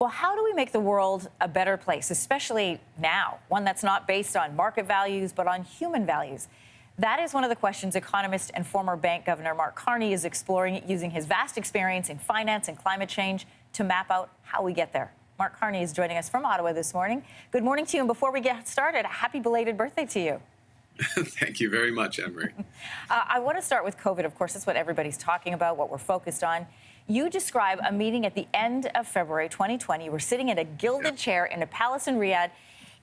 Well, how do we make the world a better place, especially now, one that's not based on market values, but on human values? That is one of the questions economist and former bank governor Mark Carney is exploring using his vast experience in finance and climate change to map out how we get there. Mark Carney is joining us from Ottawa this morning. Good morning to you. And before we get started, a happy belated birthday to you. Thank you very much, Emery. I want to start with COVID. Of course, that's what everybody's talking about, what we're focused on. You describe a meeting at the end of February 2020. You were sitting in a gilded chair in a palace in Riyadh.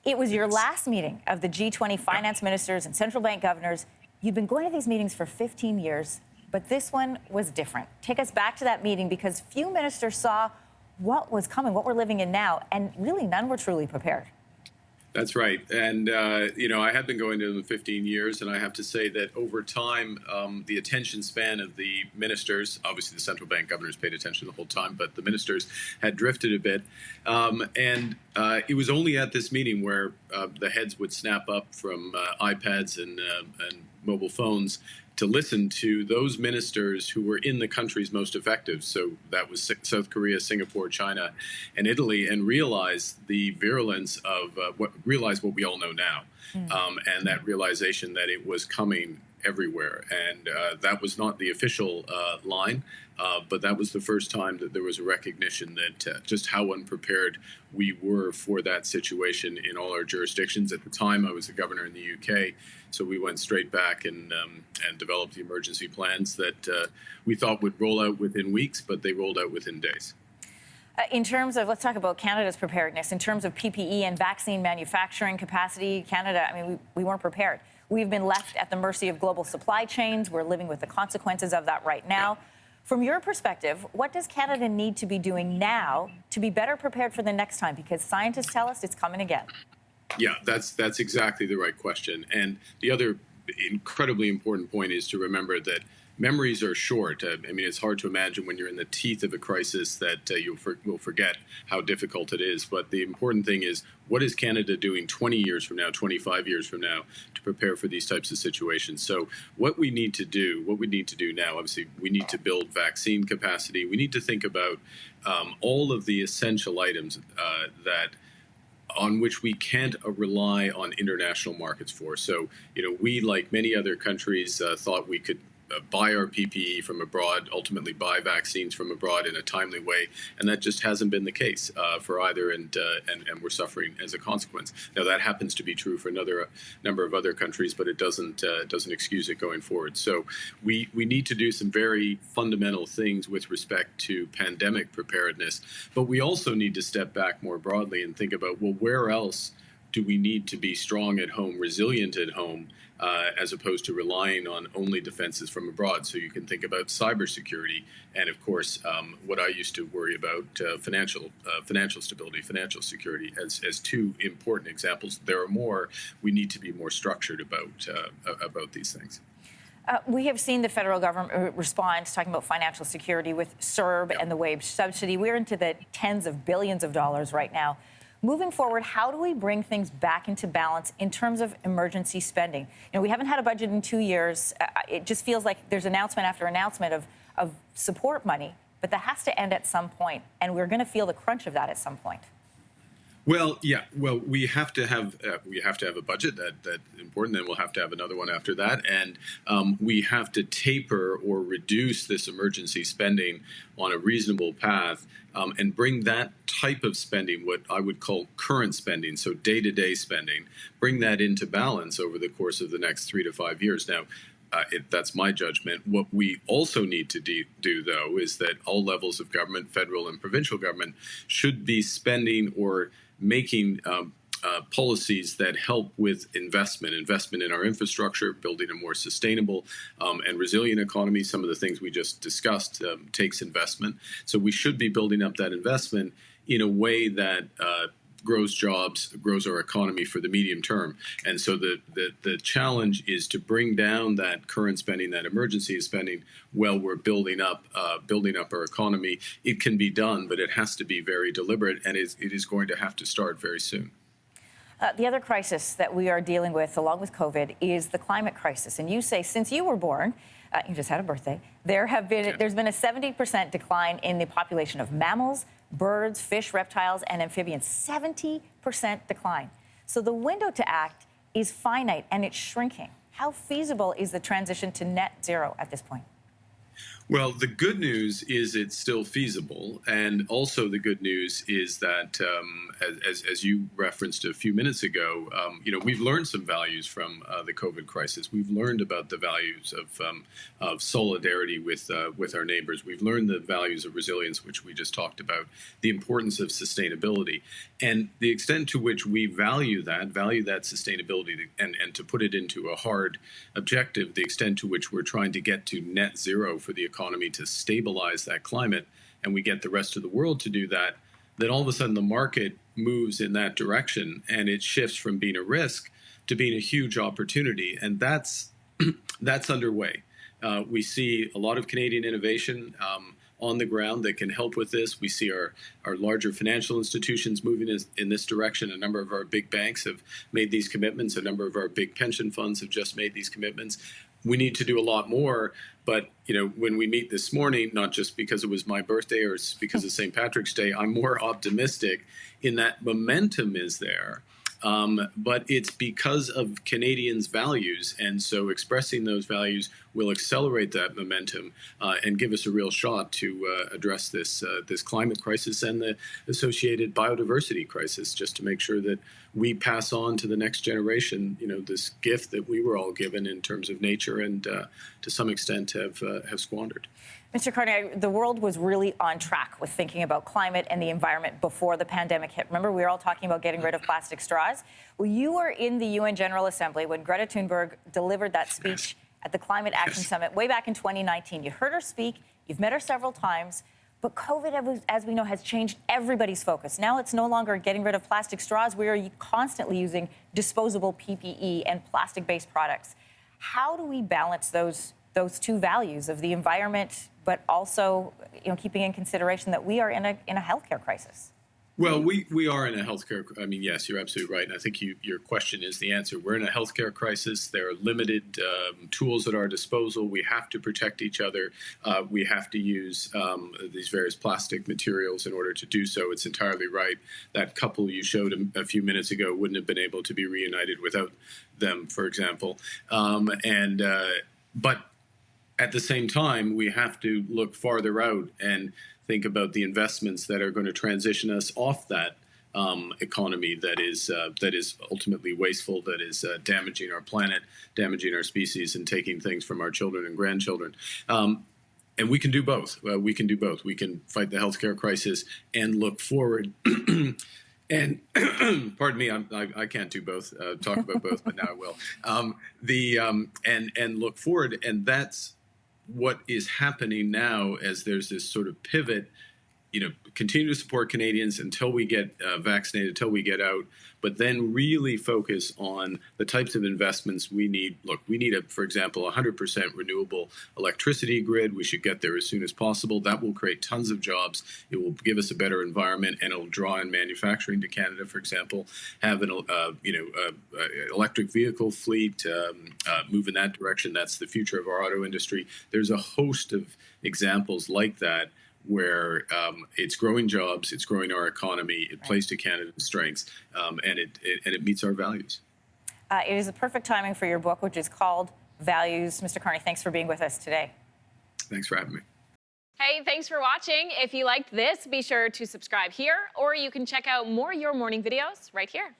It was your last meeting of the G20 finance ministers and central bank governors. You've been going to these meetings for 15 years, but this one was different. Take us back to that meeting, because few ministers saw what was coming, what we're living in now, and really none were truly prepared. That's right. And, I have been going to them 15 years, and I have to say that over time, the attention span of the ministers, obviously the central bank governors paid attention the whole time, but the ministers had drifted a bit. It was only at this meeting where the heads would snap up from iPads and mobile phones to listen to those ministers who were in the countries most effective. So that was South Korea, Singapore, China, and Italy, and realize the virulence of what we all know now, and that realization that it was coming everywhere. And that was not the official line, but that was the first time that there was a recognition that just how unprepared we were for that situation in all our jurisdictions. At the time, I was the governor in the UK, so we went straight back and developed the emergency plans that we thought would roll out within weeks, but they rolled out within days. In terms of, let's talk about Canada's preparedness. In terms of PPE and vaccine manufacturing capacity, Canada, we weren't prepared. We've been left at the mercy of global supply chains. We're living with the consequences of that right now. From your perspective, what does Canada need to be doing now to be better prepared for the next time? Because scientists tell us it's coming again. Yeah, that's exactly the right question. And the other incredibly important point is to remember that memories are short. It's hard to imagine when you're in the teeth of a crisis that you'll forget how difficult it is. But the important thing is, what is Canada doing 20 years from now, 25 years from now, to prepare for these types of situations? So what we need to do now, obviously, we need to build vaccine capacity. We need to think about all of the essential items on which we can't rely on international markets for. So, we, like many other countries, thought we could buy our PPE from abroad, ultimately buy vaccines from abroad in a timely way, and that just hasn't been the case for either, and we're suffering as a consequence. Now, that happens to be true for another number of other countries, but it doesn't excuse it going forward. So we need to do some very fundamental things with respect to pandemic preparedness, but we also need to step back more broadly and think about, well, where else do we need to be strong at home, resilient at home, as opposed to relying on only defenses from abroad? So you can think about cybersecurity, and of course, what I used to worry about, financial stability, financial security, as two important examples. There are more. We need to be more structured about these things. We have seen the federal government respond to talking about financial security with CERB and the wage subsidy. We're into the tens of billions of dollars right now. Moving forward, how do we bring things back into balance in terms of emergency spending? We haven't had a budget in 2 years. It just feels like there's announcement after announcement of support money, but that has to end at some point, and we're going to feel the crunch of that at some point. Well, yeah. Well, we have to have a budget that's important. Then we'll have to have another one after that, and we have to taper or reduce this emergency spending on a reasonable path, and bring that type of spending, what I would call current spending, so day-to-day spending, bring that into balance over the course of the next 3 to 5 years. Now, that's my judgment. What we also need to do, though, is that all levels of government, federal and provincial government, should be spending or making policies that help with investment in our infrastructure, building a more sustainable and resilient economy. Some of the things we just discussed takes investment. So we should be building up that investment in a way that grows jobs, grows our economy for the medium term. And so the challenge is to bring down that current spending, that emergency spending, while we're building up our economy. It can be done, but it has to be very deliberate, and it is going to have to start very soon. The other crisis that we are dealing with, along with COVID, is the climate crisis. And you say, since you were born, you just had a birthday, there's been a 70% decline in the population of mammals, birds, fish, reptiles, and amphibians. 70% decline. So the window to act is finite and it's shrinking. How feasible is the transition to net zero at this point? Well, the good news is it's still feasible, and also the good news is that, as you referenced a few minutes ago, we've learned some values from the COVID crisis. We've learned about the values of solidarity with our neighbors. We've learned the values of resilience, which we just talked about, the importance of sustainability, and the extent to which we value that sustainability, and to put it into a hard objective, the extent to which we're trying to get to net zero for the economy to stabilize that climate, and we get the rest of the world to do that, then all of a sudden the market moves in that direction and it shifts from being a risk to being a huge opportunity. And that's underway. We see a lot of Canadian innovation on the ground that can help with this. We see our larger financial institutions moving in this direction. A number of our big banks have made these commitments. A number of our big pension funds have just made these commitments. We need to do a lot more, but when we meet this morning, not just because it was my birthday or it's because of St. Patrick's Day, I'm more optimistic in that momentum is there. But it's because of Canadians' values, and so expressing those values will accelerate that momentum and give us a real shot to address this climate crisis and the associated biodiversity crisis, just to make sure that we pass on to the next generation, this gift that we were all given in terms of nature and to some extent have squandered. Mr. Carney, the world was really on track with thinking about climate and the environment before the pandemic hit. Remember, we were all talking about getting rid of plastic straws. Well, you were in the UN General Assembly when Greta Thunberg delivered that speech at the Climate Action Summit way back in 2019. You heard her speak, you've met her several times, but COVID, as we know, has changed everybody's focus. Now it's no longer getting rid of plastic straws. We are constantly using disposable PPE and plastic-based products. How do we balance those two values of the environment, but also, keeping in consideration that we are in a healthcare crisis? Well, we are in a healthcare. I mean, yes, you're absolutely right. And I think your question is the answer. We're in a healthcare crisis. There are limited tools at our disposal. We have to protect each other. We have to use these various plastic materials in order to do so. It's entirely right. That couple you showed a few minutes ago wouldn't have been able to be reunited without them, for example. But at the same time, we have to look farther out and think about the investments that are going to transition us off that economy that is ultimately wasteful, that is damaging our planet, damaging our species, and taking things from our children and grandchildren. And we can do both. We can do both. We can fight the healthcare crisis and look forward. And pardon me, I can't do both. Talk about both, but now I will. And look forward, and that's what is happening now as there's this sort of pivot. Continue to support Canadians until we get vaccinated, until we get out, but then really focus on the types of investments we need. Look, we need, for example, 100% renewable electricity grid. We should get there as soon as possible. That will create tons of jobs. It will give us a better environment, and it'll draw in manufacturing to Canada, for example. Have an electric vehicle fleet, move in that direction. That's the future of our auto industry. There's a host of examples like that, where it's growing jobs, it's growing our economy, it plays to Canada's strengths, and it meets our values. It is the perfect timing for your book, which is called Values. Mr. Carney, thanks for being with us today. Thanks for having me. Hey, thanks for watching. If you liked this, be sure to subscribe here, or you can check out more Your Morning videos right here.